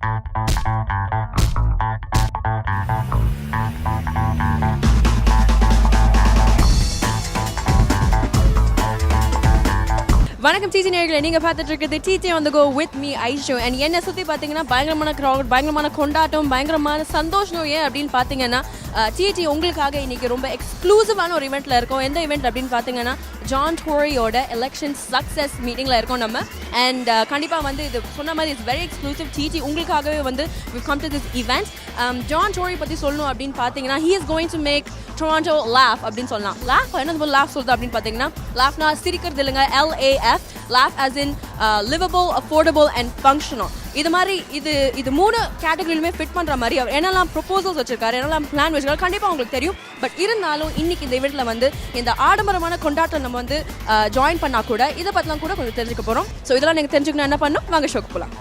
வணக்கம் டிடி நேயர்களே, நீங்கள் பார்த்துட்டு இருக்கிறது DD on the go with me Aishu. and என்னை சுற்றி பார்த்தீங்கன்னா பயங்கரமான க்ரௌட், பயங்கரமான கொண்டாட்டம், பயங்கரமான சந்தோஷம். ஏன் அப்படின்னு பார்த்தீங்கன்னா டிடி உங்களுக்காக இன்றைக்கி ரொம்ப எக்ஸ்க்ளூசிவான ஒரு இவெண்ட்டில் இருக்கோம். எந்த இவெண்ட் அப்படின்னு பார்த்தீங்கன்னா ஜான் டோரியோட எலெக்ஷன் சக்ஸஸ் மீட்டிங்கில் இருக்கோம் நம்ம. அண்ட் கண்டிப்பாக வந்து இது சொன்ன மாதிரி இட்ஸ் வெரி எக்ஸ்க்ளூசிவ். டிடி உங்களுக்காகவே வந்து we come to this event. John Tory பற்றி சொல்லணும் அப்படின்னு பார்த்தீங்கன்னா he is going to make Toronto laugh அப்படின்னு சொல்லலாம். லாஃப் என்ன லாஃப் சொல்லுது அப்படின்னு பார்த்தீங்கன்னா லாஃப்னா சிரிக்கிறது இல்லைங்க, LAF, laugh as in livable, affordable and functional. இது மாதிரி இது மூணு கேட்டகரியிலுமே ஃபிட் பண்ணுற மாதிரி அவர் என்னெல்லாம் ப்ரொபோசல்ஸ் வச்சிருக்காரு, என்னெல்லாம் பிளான் வச்சிருக்காரு கண்டிப்பாக உங்களுக்கு தெரியும். பட் இருந்தாலும் இன்னைக்கு இந்த இவெண்ட்டில் வந்து இந்த ஆடம்பரமான கொண்டாட்டம் நம்ம வந்து ஜாயின் பண்ணால் கூட இதை பற்றிலாம் கூட கொஞ்சம் தெரிஞ்சுக்க போகிறோம். ஸோ இதெல்லாம் நீங்கள் தெரிஞ்சுக்கணும் என்ன பண்ணணும், வாங்க ஷோக்கு போகலாம்.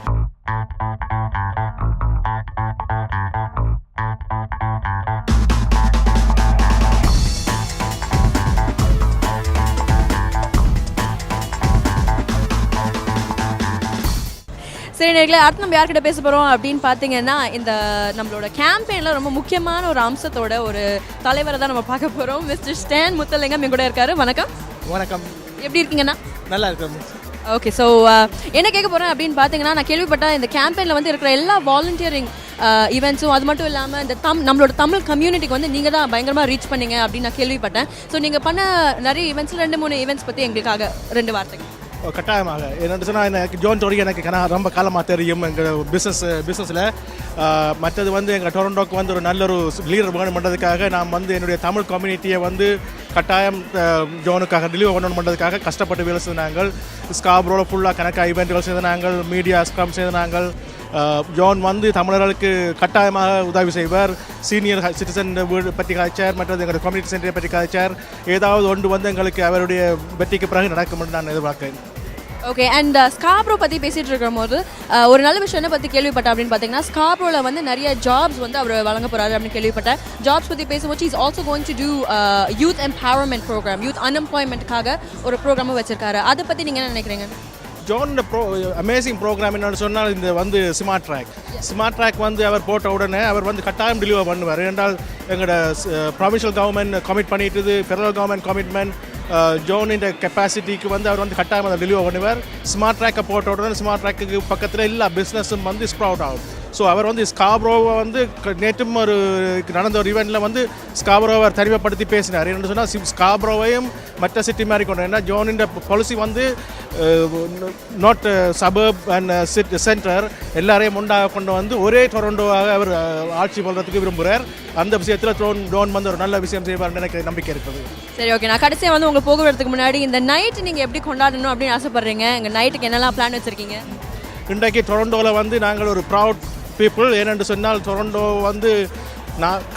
சரி நேர்களே, அடுத்து நம்ம யார்கிட்ட பேச போகிறோம் அப்படின்னு பார்த்தீங்கன்னா இந்த நம்மளோட கேம்பெயினில் ரொம்ப முக்கியமான ஒரு அம்சத்தோட ஒரு தலைவரை தான் நம்ம பார்க்க போகிறோம். மிஸ்டர் ஸ்டான் முத்தலிங்கம் என் கூட இருக்காரு. வணக்கம். வணக்கம். எப்படி இருக்கீங்கண்ணா? நல்லா இருக்கேன். ஓகே, ஸோ என்ன கேட்க போகிறேன் அப்படின்னு பார்த்தீங்கன்னா நான் கேள்விப்பட்டேன் இந்த கேம்பெயினில் வந்து இருக்கிற எல்லா வாலண்டியரிங் ஈவெண்ட்ஸும் அது மட்டும் இல்லாமல் இந்த நம்மளோட தமிழ் கம்யூனிட்டிக்கு வந்து நீங்கள் தான் பயங்கரமாக ரீச் பண்ணீங்க அப்படின்னு நான் கேள்விப்பட்டேன். ஸோ நீங்கள் பண்ண நிறைய ஈவெண்ட்ஸில் 2-3 ஈவெண்ட்ஸ் பற்றி எங்களுக்காக 2 வார்த்தைகள். கட்டாயமாக என்னென்னு சொன்னால் எனக்கு ஜான் டோரி எனக்கு ரொம்ப காலமாக தெரியும் எங்கள் பிஸ்னஸில். மற்றது வந்து எங்கள் டொரண்டோக்கு வந்து ஒரு நல்ல ஒரு லீடர் வேணும் பண்ணுறதுக்காக நான் வந்து என்னுடைய தமிழ் கம்யூனிட்டியை வந்து கட்டாயம் ஜோனுக்காக டெலிவர் பண்ணணும் பண்ணுறதுக்காக கஷ்டப்பட்டு வேலை செய்தாங்க. ஸ்காப்ரோவில் ஃபுல்லாக கணக்காக ஈவெண்ட்டுகள் செய்தாங்க, மீடியா ஸ்க்ரம் செய்தாங்க. ஜான் வந்து தமிழர்களுக்கு கட்டாயமாக உதவி செய்வார். சீனியர் சிட்டிசன் வீடு பற்றி காய்ச்சார், மற்றது எங்கள் கம்யூனிட்டி சென்டரை பற்றி காய்ச்சார். ஏதாவது ஒன்று வந்து எங்களுக்கு அவருடைய வெற்றிக்கு பிறகு நடக்கும் என்று நான் எதிர்பார்க்கிறேன். ஓகே, அண்ட் ஸ்காப்ரோ பற்றி பேசிகிட்டு இருக்கும் போது ஒரு நல்ல விஷயம் என்ன பற்றி கேள்விப்பட்டேன் அப்படின்னு பார்த்தீங்கன்னா ஸ்காப்ரோவில் வந்து நிறைய ஜாப்ஸ் வந்து அவர் வழங்க போகிறாரு அப்படின்னு கேள்விப்பட்டேன். ஜாப்ஸ் பற்றி பேசும்போது is also going to do youth empowerment programme, youth அன்எம்ப்ளாய்மெண்ட்டுக்காக ஒரு ப்ரோக்ராமும் வச்சிருக்காரு. அதை பற்றி நீங்கள் என்ன நினைக்கிறீங்க? ஜான் அமேசிங் ப்ரோக்ராம் என்னென்னு சொன்னால் இந்த வந்து ஸ்மார்ட் ட்ராக் வந்து அவர் போட்ட உடனே அவர் வந்து கட்டாயம் டெலிவர் பண்ணுவார். ஏனென்றால் எங்களோட ப்ரொவின்ஷியல் கவர்மெண்ட் கமிட் பண்ணிட்டு ஃபெடரல் கவர்மெண்ட் கமிட்மெண்ட் ஜோனின் கெப்பாசிட்டிக்கு வந்து அவர் வந்து கட்டாயம் அதை டெலிவர் பண்ணுவார். ஸ்மார்ட் ட்ராக்கை போட்ட உடனே ஸ்மார்ட் ட்ராக்கு பக்கத்தில் எல்லா பிஸ்னஸும் வந்து ஸ்ப்ரவுட் ஆகும். ஸோ அவர் வந்து ஸ்காப்ரோவை வந்து நேற்றும் ஒரு நடந்த ஒரு ஈவெண்ட்டில் வந்து ஸ்காப்ரோவை தனிமைப்படுத்தி பேசினார். என்னென்னு சொன்னால் ஸ்காப்ரோவையும் மற்ற சிட்டி மாதிரி கொண்டு, ஏன்னா ஜோனின் பாலிசி வந்து நாட் சபர்ப் அண்ட் சென்டர் எல்லாரையும் உண்டாக கொண்டு வந்து ஒரே டொரண்டோவாக அவர் ஆட்சி பண்ணுறதுக்கு விரும்புகிறார். அந்த விஷயத்தில் ஜோன் வந்து ஒரு நல்ல விஷயம் செய்வார்னு எனக்கு நம்பிக்கை இருக்குது. சரி, ஓகே. நான் கடைசியாக வந்து உங்கள் போகிறதுக்கு முன்னாடி இந்த நைட்டு நீங்கள் எப்படி கொண்டாடணும் அப்படின்னு ஆசைப்பட்றீங்க? எங்கள் நைட்டுக்கு என்னெல்லாம் பிளான் வச்சுருக்கீங்க? இன்றைக்கு டொரண்டோவில் வந்து நாங்கள் ஒரு ப்ரவுட் பீப்புள். ஏனென்று சொன்னால் டொரண்டோ வந்து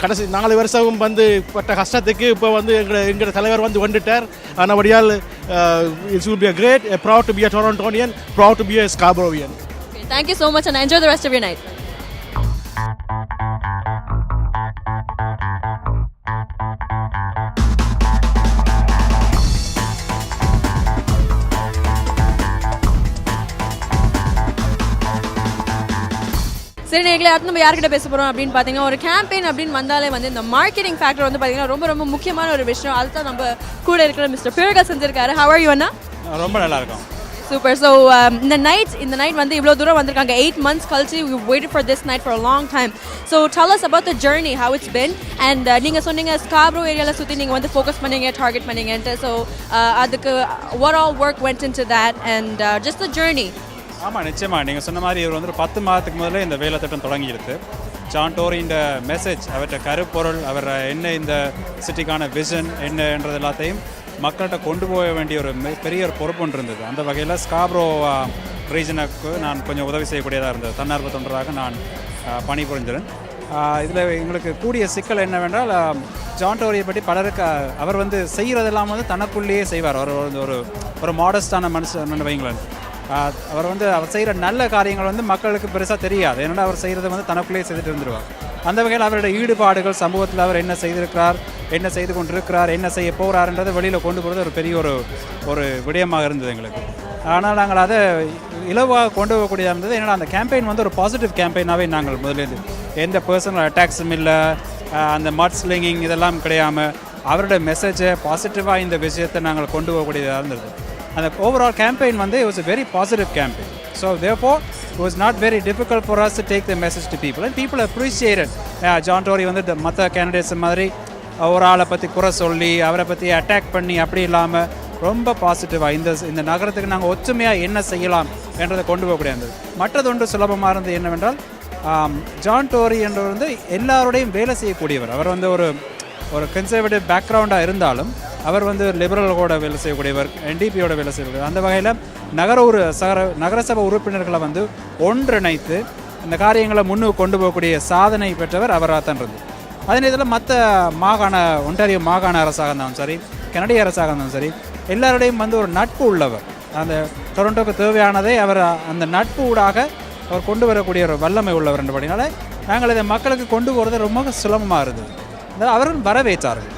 கடைசி 4 வருஷமும் வந்து பட்ட கஷ்டத்துக்கு இப்போ வந்து எங்களோட தலைவர் வந்து வந்துட்டார். ஆனபடியால் it's will be a great, proud to be a Torontonian, proud to be a Scarboroughvian. Okay, thank you so much and enjoy the rest of your night. சரி நேர்களே, அடுத்து நம்ம யார்கிட்ட பேச போகிறோம் அப்படின்னு பார்த்தீங்கன்னா ஒரு கேம்பெயின் அப்படின்னு வந்தாலே வந்து இந்த மார்க்கெட்டிங் ஃபேக்டர் வந்து பார்த்தீங்கன்னா ரொம்ப ரொம்ப முக்கியமான ஒரு விஷயம். அதுதான் நம்ம கூட இருக்கிற மிஸ்டர் பிறகா செஞ்சிருக்காரு. How are you அண்ணா? ரொம்ப நல்லா இருக்கும். சூப்பர். ஸோ இந்த நைட் வந்து இவ்வளோ தூரம் வந்திருக்காங்க. 8 months கழிச்சு we waited for this night for a long time. So tell us about the journey, how it's been. And நீங்கள் சொன்னீங்க ஸ்காப்ரோ ஏரியாவில் சுற்றி நீங்கள் வந்து ஃபோக்கஸ் பண்ணீங்க, டார்கெட் பண்ணீங்கன்ட்டு. ஸோ அதுக்கு what all work went into that and just the journey. ஆமாம், நிச்சயமாக நீங்கள் சொன்ன மாதிரி இவர் வந்து 10 மாதத்துக்கு முதல்ல இந்த வேலை திட்டம் தொடங்கியிருக்கு. ஜான் டோரியின் மெசேஜ், அவர்கிட்ட கருப்பொருள், அவர் என்ன இந்த சிட்டிக்கான விஷன் என்னன்றது எல்லாத்தையும் மக்கள்கிட்ட கொண்டு போக வேண்டிய ஒரு பெரிய ஒரு பொறுப்பு ஒன்று இருந்தது. அந்த வகையில் ஸ்காப்ரோ ரீஜனுக்கு நான் கொஞ்சம் உதவி செய்யக்கூடியதாக இருந்தது. தன்னார்வ தொண்டராக நான் பணிபுரிஞ்சிறேன். இதில் எங்களுக்கு கூடிய சிக்கல் என்னவென்றால் ஜான் டோரியை பற்றி பலருக்கு அவர் வந்து செய்கிறதெல்லாம் வந்து தனக்குள்ளேயே செய்வார். அவர் வந்து ஒரு மாடஸ்டான மனுஷன் வைங்களேன். அவர் செய்கிற நல்ல காரியங்கள் வந்து மக்களுக்கு பெருசாக தெரியாது. ஏன்னா அவர் செய்கிறத வந்து தனக்குள்ளேயே செய்துட்டு இருந்துருவார். அந்த வகையில் அவருடைய ஈடுபாடுகள், சமூகத்தில் அவர் என்ன செய்திருக்கிறார், என்ன செய்து கொண்டிருக்கிறார், என்ன செய்ய போகிறாருன்றதை வெளியில் கொண்டு போகிறது ஒரு பெரிய ஒரு விடயமாக இருந்தது எங்களுக்கு. ஆனால் நாங்கள் அதை இலவாக கொண்டு போகக்கூடியதாக இருந்தது. ஏன்னா அந்த கேம்பெயின் வந்து ஒரு பாசிட்டிவ் கேம்பெயினாகவே நாங்கள் முதலேருந்து எந்த பர்சனல் அட்டாக்ஸும் இல்லை, அந்த மட் ஸ்லிங்கிங் இதெல்லாம் கிடையாமல் அவருடைய மெசேஜை பாசிட்டிவாக இந்த விஷயத்தை நாங்கள் கொண்டு போகக்கூடியதாக இருந்தது. அந்த ஓவரால் கேம்பெயின் வந்து it was a very positive campaign. So therefore it was not very difficult for us to take the message to people and people appreciated. John Tory வந்து மற்ற கேண்டிடேட்ஸ் மாதிரி ஒரு ஆளை பற்றி குறை சொல்லி அவரை பற்றி அட்டாக் பண்ணி அப்படி இல்லாமல் ரொம்ப பாசிட்டிவாக இந்த நகரத்துக்கு நாங்கள் ஒற்றுமையாக என்ன செய்யலாம் என்றதை கொண்டு போகக்கூடிய இருந்தது. மற்றது ஒன்று சுலபமாக இருந்தது என்னவென்றால் ஜான் டோரி என்றவர் வந்து எல்லாரோடையும் வேலை செய்யக்கூடியவர். அவர் வந்து ஒரு கன்சர்வேட்டிவ் பேக்ரவுண்டாக இருந்தாலும் அவர் வந்து லிபரலோட வேலை செய்யக்கூடியவர், என்டிபியோட வேலை செய்யக்கூடியவர். அந்த வகையில் நகரசபை உறுப்பினர்களை வந்து ஒன்றிணைத்து இந்த காரியங்களை முன்னுக்கு கொண்டு போகக்கூடிய சாதனை பெற்றவர் அவராக தான் இருந்தது. அதே நேரத்தில் மற்ற ஒன்டாரியோ மாகாண அரசாக இருந்தாலும் சரி, கனடிய அரசாக இருந்தாலும் சரி, எல்லாரோடையும் வந்து ஒரு நட்பு உள்ளவர். அந்த டொரண்டோக்கு தேவையானதை அவர் அந்த நட்பு ஊடாக அவர் கொண்டு வரக்கூடிய ஒரு வல்லமை உள்ளவர் என்றபடினால நாங்கள் இதை மக்களுக்கு கொண்டு போகிறது ரொம்ப சுலபமாக இருந்தது. அவர்கள் வரவேற்றார்கள்.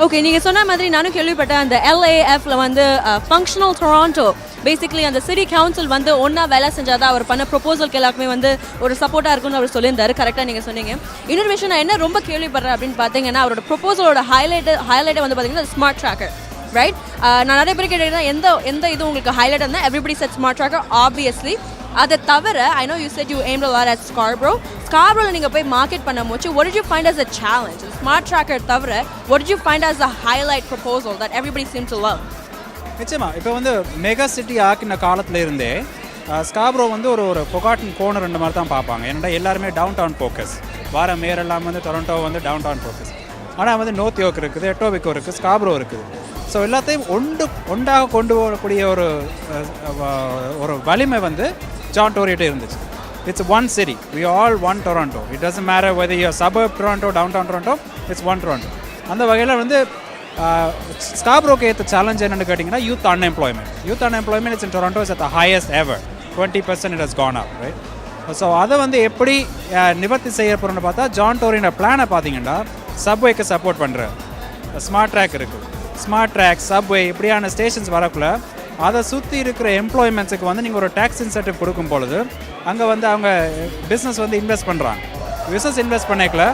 ஓகே, நீங்கள் சொன்ன மாதிரி நானும் கேள்விப்பட்டேன். அந்த LAFல வந்து ஃபங்க்ஷனல் டொராண்டோ, பேசிக்கலி அந்த சிட்டி கவுன்சில் வந்து ஒன்றா வேலை செஞ்சாதான் அவர் பண்ண ப்ரொபோசலுக்கு எல்லாருக்குமே வந்து ஒரு சப்போர்ட்டாக இருக்கும்னு அவர் சொல்லியிருந்தாரு. கரெக்டாக நீங்கள் சொன்னீங்க. இன்னொரு விஷயம் நான் என்ன ரொம்ப கேள்விப்படுறேன் அப்படின்னு பார்த்தீங்கன்னா, அவரோட ப்ரொபோசலோட ஹைலைட்டே வந்து பார்த்தீங்கன்னா ஸ்மார்ட் ட்ராக்கர், ரைட்? நான் நிறைய பேர் கேட்டேன் எந்த இது உங்களுக்கு ஹைலைட் இருந்தால் everybody set smart tracker obviously. அதை தவிர I know you said you aimed a lot at Scarboroughல நீங்கள் போய் மார்க்கெட் பண்ணும்போது what did you find as a challenge? Smart tracker தவிர what did you find as a highlight proposal that everybody seemed to love? நிச்சயமா இப்போ வந்து mega city ஆக்கின காலத்தில் இருந்தே Scarborough வந்து ஒரு பொகாட்டன் கோனர் ரெண்டு மாதிரி தான் பார்ப்பாங்க. ஏன்னா எல்லாருமே டவுன் டவுன் ஃபோக்கஸ், வார மேயர் எல்லாம் வந்து டொரண்டோ வந்து டவுன் டவுன் ஃபோக்கஸ். ஆனால் வந்து நோர்த் யோர்க் இருக்குது, எட்டோபிக்கோ இருக்குது, ஸ்காப்ரோ இருக்குது. ஸோ எல்லாத்தையும் ஒன்றாக கொண்டு போகக்கூடிய ஒரு வலிமை வந்து ஜான் டோரிகிட்ட இருந்துச்சு. It's one city. We all one Toronto. It doesn't matter whether you're suburb Toronto, downtown Toronto. It's one Toronto. அந்த வகையில் வந்து ஸ்காப்ரோக்கு ஏற்ற சேலஞ்ச் என்னென்னு கேட்டிங்கன்னா youth unemployment it's in Toronto is at the highest ever. 20% it has gone up, right? So அதை வந்து எப்படி நிவர்த்தி செய்ய போகிறோன்னு பார்த்தா ஜான் டோரியோட பிளானை பார்த்தீங்கன்னா சப்வேக்கு சப்போர்ட் பண்ணுற ஸ்மார்ட் ட்ராக் இருக்குது. ஸ்மார்ட் ட்ராக், சப்வே இப்படியான ஸ்டேஷன்ஸ் வரக்குள்ள அதை சுற்றி இருக்கிற எம்ப்ளாய்மெண்ட்ஸுக்கு வந்து நீங்கள் ஒரு டேக்ஸ் இன்சென்டிவ் கொடுக்கும் பொழுது அங்கே வந்து அவங்க பிஸ்னஸ் வந்து இன்வெஸ்ட் பண்ணுறாங்க. பிஸ்னஸ் இன்வெஸ்ட் பண்ணிக்கல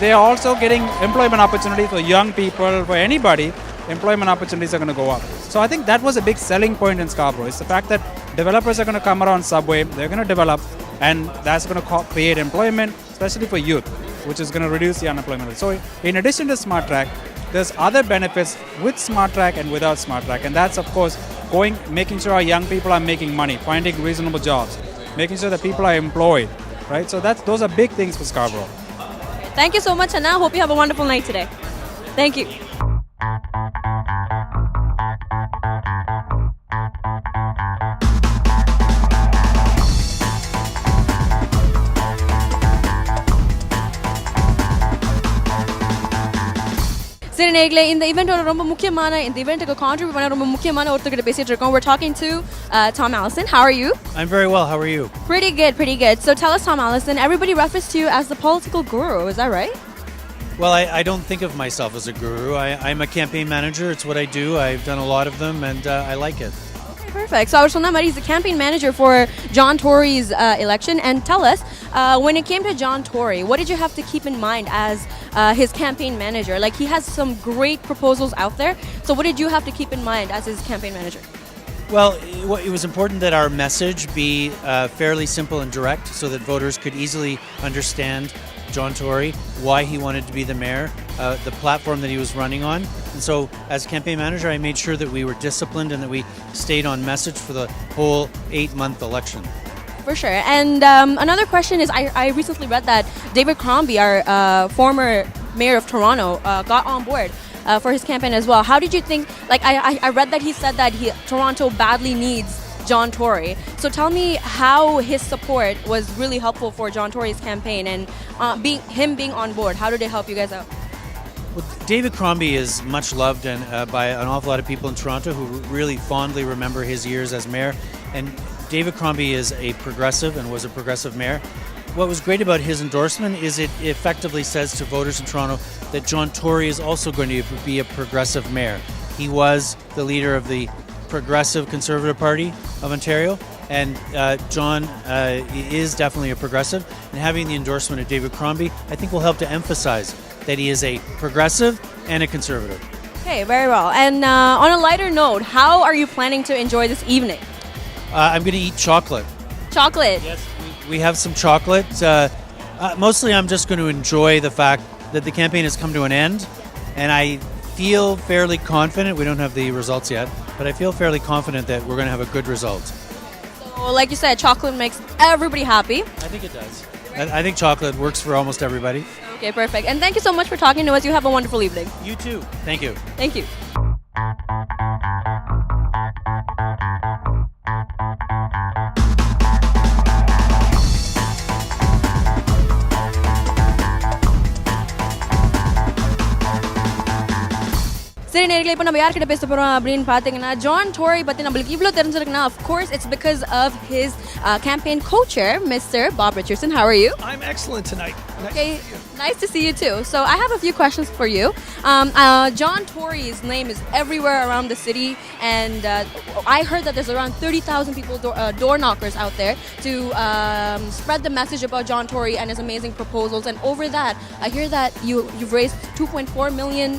they are also getting employment opportunities for young people, for anybody. Employment opportunities are going to go up. So I think that was a big selling point in Scarborough. It's the fact that developers are going to come around Subway, they're going to develop, and that's going to create employment, especially for youth, which is going to reduce the unemployment rate. So in addition to Smart Track, there's other benefits with Smart Track and without Smart Track, and that's of course making sure our young people are making money, finding reasonable jobs, making sure that people are employed, right? So those are big things for Scarborough. Thank you so much, Anna. Hope you have a wonderful night today. Thank you. சரி நேயர்களே, இந்த ஈவெண்ட்டோட ரொம்ப முக்கியமான இந்த ஈவெண்ட்டுக்கு contribute பண்ண ரொம்ப முக்கியமான ஒருத்தர்கிட்ட பேசிட்டு இருக்கோம். We're talking to Tom Allison. How are you? I'm very well. How are you? Pretty good. So tell us, Tom Allison, everybody refers to you as the political guru. Is that right? Well, I don't think of myself as a guru. I'm a campaign manager. It's what I do. I've done a lot of them, and I like it. Okay, perfect. So I was told that he's the campaign manager for John Tory's election. And tell us, when it came to John Tory, what did you have to keep in mind as his campaign manager? Like, he has some great proposals out there. So what did you have to keep in mind as his campaign manager? Well, it was important that our message be fairly simple and direct so that voters could easily understand John Tory, why he wanted to be the mayor, the platform that he was running on. And so as campaign manager, I made sure that we were disciplined and that we stayed on message for the whole 8-month election. For sure. And another question is, I recently read that David Crombie, our former mayor of Toronto, got on board for his campaign as well. How did you think, like I read that he said that Toronto badly needs John Tory. So tell me how his support was really helpful for John Tory's campaign and being on board. How did it help you guys out? Well, David Crombie is much loved and by an awful lot of people in Toronto who really fondly remember his years as mayor. And David Crombie is a progressive and was a progressive mayor. What was great about his endorsement is it effectively says to voters in Toronto that John Tory is also going to be a progressive mayor. He was the leader of the progressive Conservative Party of Ontario. And John is definitely a progressive. And having the endorsement of David Crombie, I think will help to emphasize that he is a progressive and a Conservative. Okay, very well. And on a lighter note, how are you planning to enjoy this evening? I'm going to eat chocolate. Chocolate. Yes, we have some chocolate. Mostly I'm just going to enjoy the fact that the campaign has come to an end. And I feel fairly confident, we don't have the results yet, but I feel fairly confident that we're going to have a good result. So, like you said, chocolate makes everybody happy. I think it does. I think chocolate works for almost everybody. Okay, perfect. And thank you so much for talking to us. You have a wonderful evening. You too. Thank you. Thank you. சரி நேர்களே இப்போ நம்ம யார்கிட்ட பேச போறோம் அப்படின்னு பார்த்தீங்கன்னா John Tory பத்தி நம்மளுக்கு இவ்வளோ தெரிஞ்சிருக்குன்னா of course it's because of his campaign co-chair Mr. Bob Richardson. How are you? I'm excellent tonight. Okay, nice to see you too. So I have a few questions for you. John Tory's name is everywhere around the city, and I heard that there's around 30,000 people, door knockers out there to spread the message about John Tory and his amazing proposals. And over that, I hear that you've raised $2.4 million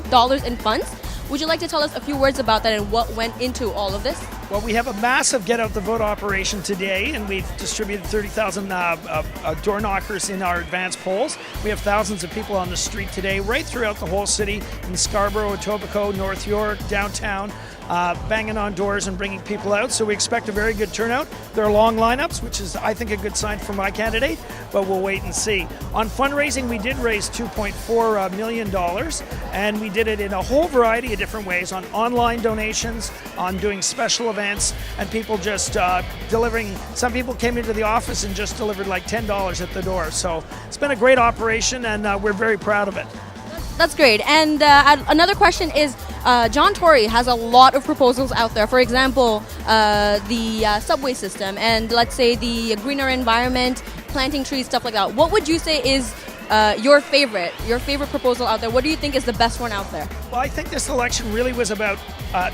in funds. Would you like to tell us a few words about that and what went into all of this? Well, we have a massive Get Out the Vote operation today, and we've distributed 30,000 door knockers in our advanced polls. We have thousands of people on the street today, right throughout the whole city, in Scarborough, Etobicoke, North York, downtown, banging on doors and bringing people out. So we expect a very good turnout. There are long lineups, which is, I think, a good sign for my candidate, but we'll wait and see. On fundraising, we did raise $2.4 million, and we did it in a whole variety of different ways, on online donations, on doing special events, and people just delivering. Some people came into the office and just delivered like $10 at the door. So it's been a great operation, and we're very proud of it. That's great. And another question is, John Tory has a lot of proposals out there. For example, the subway system and let's say the greener environment, planting trees, stuff like that. What would you say is your favorite proposal out there? What do you think is the best one out there? Well, I think this election really was about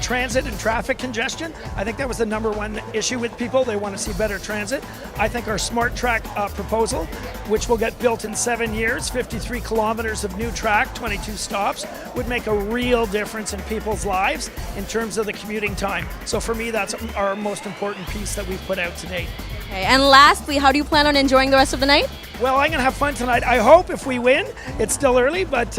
transit and traffic congestion. I think that was the number one issue with people. They want to see better transit. I think our Smart Track proposal, which will get built in 7 years, 53 kilometers of new track, 22 stops, would make a real difference in people's lives in terms of the commuting time. So for me, that's our most important piece that we've put out to date. Okay. And lastly, how do you plan on enjoying the rest of the night? Well, I'm going to have fun tonight. I hope if we win, it's still early, but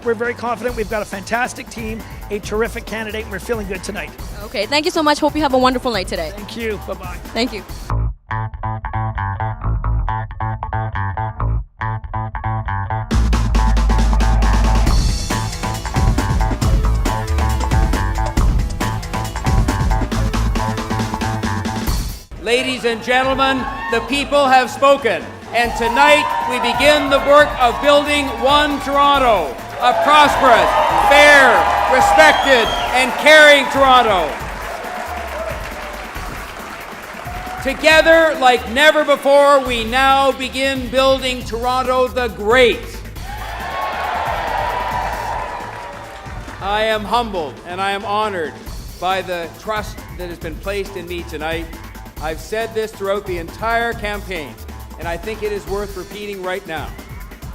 we're very confident. We've got a fantastic team, a terrific candidate, and we're feeling good tonight. Okay, thank you so much. Hope you have a wonderful night today. Thank you. Bye-bye. Thank you. Ladies and gentlemen, the people have spoken. And tonight we begin the work of building one Toronto, a prosperous, fair, respected, and caring Toronto. Together, like never before, we now begin building Toronto the Great. I am humbled and I am honored by the trust that has been placed in me tonight. I've said this throughout the entire campaign, and I think it is worth repeating right now.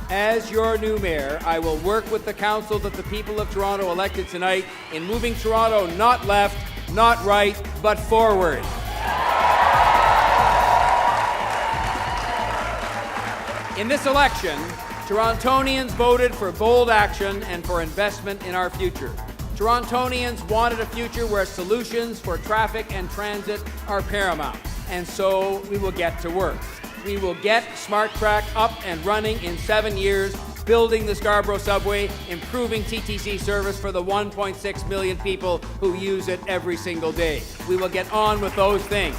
As your new mayor, I will work with the council that the people of Toronto elected tonight in moving Toronto not left, not right, but forward. In this election, Torontonians voted for bold action and for investment in our future. Torontonians wanted a future where solutions for traffic and transit are paramount, and so we will get to work. We will get Smart Track up and running in 7 years, building the Scarborough subway, improving TTC service for the 1.6 million people who use it every single day. We will get on with those things.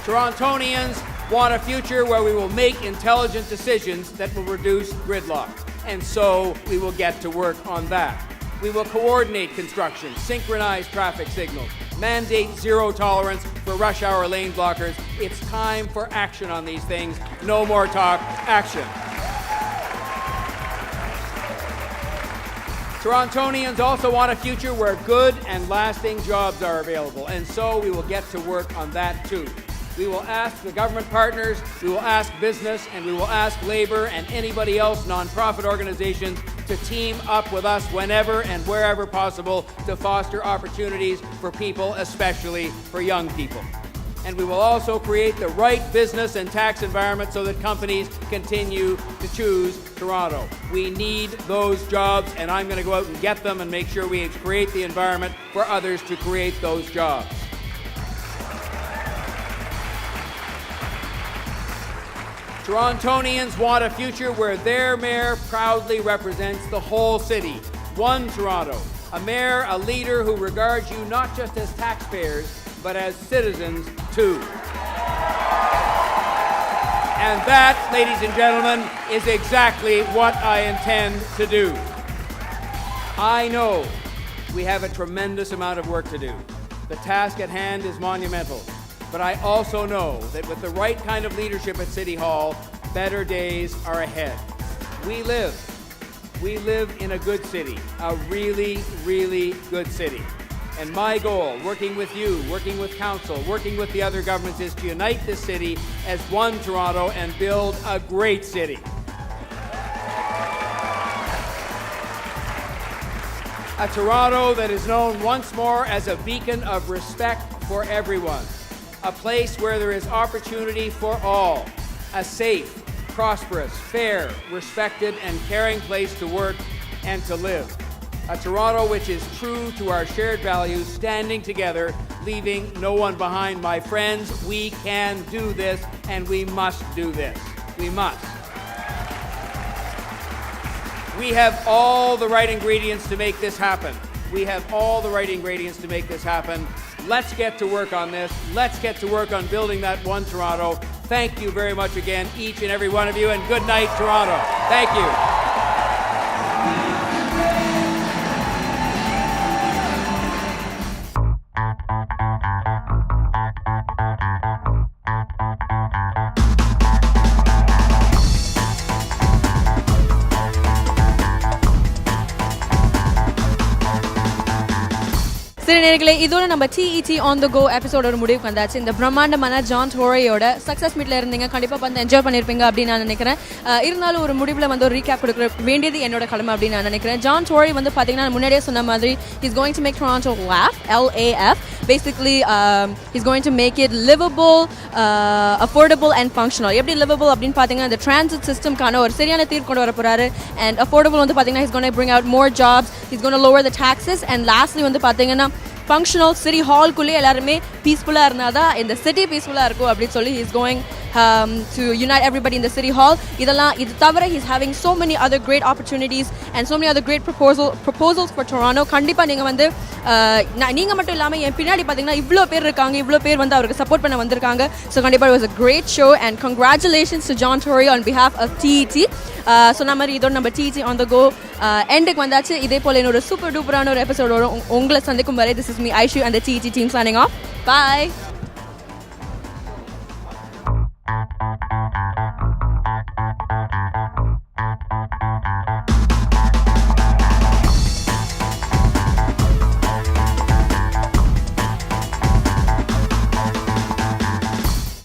Torontonians want a future where we will make intelligent decisions that will reduce gridlock, and so we will get to work on that. We will coordinate construction, synchronize traffic signals, mandate zero tolerance for rush hour lane blockers. It's time for action on these things. No more talk, action. Torontonians also want a future where good and lasting jobs are available, and so we will get to work on that too. We will ask the government partners, we will ask business, and we will ask labor and anybody else, non-profit organizations, to team up with us whenever and wherever possible to foster opportunities for people, especially for young people. And we will also create the right business and tax environment so that companies continue to choose Toronto. We need those jobs, and I'm going to go out and get them and make sure we create the environment for others to create those jobs. Torontonians want a future where their mayor proudly represents the whole city. One Toronto. A mayor, a leader who regards you not just as taxpayers, but as citizens too. And that, ladies and gentlemen, is exactly what I intend to do. I know we have a tremendous amount of work to do. The task at hand is monumental. But I also know that with the right kind of leadership at City Hall, better days are ahead. We live in a good city, a really, really good city. And my goal, working with you, working with council, working with the other governments, is to unite this city as one Toronto and build a great city. A Toronto that is known once more as a beacon of respect for everyone. A place where there is opportunity for all. A safe, prosperous, fair, respected, and caring place to work and to live. A Toronto which is true to our shared values, standing together, leaving no one behind. My friends, we can do this, and we must do this. We must. We have all the right ingredients to make this happen. We have all the right ingredients to make this happen. Let's get to work on this. Let's get to work on building that one Toronto. Thank you very much again, each and every one of you, and good night, Toronto. Thank you. சரி நேயர்களே, இதோட நம்ம TET on the go எபிசோடோட முடிவுக்கு வந்தாச்சு. இந்த பிரம்மாண்டமான John டோரியோட success மீட்ல இருந்தீங்க, கண்டிப்பாக வந்து என்ஜாய் பண்ணியிருப்பீங்க அப்படின்னு நான் நினைக்கிறேன். இருந்தாலும் ஒரு முடிவில் வந்து ஒரு ரீகேப் கொடுக்க வேண்டியது என்னோட கடமை அப்படின்னு நான் நினைக்கிறேன். ஜான் டோரி வந்து பார்த்தீங்கன்னா முன்னாடியே சொன்ன மாதிரி he's going to make Toronto laugh, LAF. Basically, he's going to make it livable, affordable and functional. எப்படி livable அப்படின்னு பார்த்தீங்கன்னா இந்த transit systemக்கான ஒரு சரியான தீர்வு கொண்டு வர போறாரு. And affordable வந்து பார்த்தீங்கன்னா he's going to bring out more jobs, he's going to lower the taxes, and lastly வந்து பார்த்தீங்கன்னா functional city hall குள்ளே எல்லாருமே பீஸ்ஃபுல்லாக இருந்தால் தான் இந்த சிட்டி பீஸ்ஃபுல்லாக இருக்கும் அப்படின்னு சொல்லி he's going to unite everybody in the city hall. இது தவிர he's having so many other great opportunities and so many other great proposals for Toronto. கண்டிப்பாக நீங்கள் வந்து நீங்கள் மட்டும் இல்லாமல் என் பின்னாடி பார்த்தீங்கன்னா இவ்வளோ பேர் இருக்காங்க, இவ்வளோ பேர் வந்து அவருக்கு சப்போர்ட் பண்ண வந்திருக்காங்க. ஸோ கண்டிப்பாக it was a great show and congratulations to John Tory on behalf of TET. சொன்ன மாதிரி இதோட நம்ம TET on the go எண்டுக்கு வந்தாச்சு. இதே போல இன்னொரு சூப்பர் டூப்பரான ஒரு எபிசோடோட உங்களை சந்திக்கும் வரை this is me Aishu and the TET team signing off. Bye.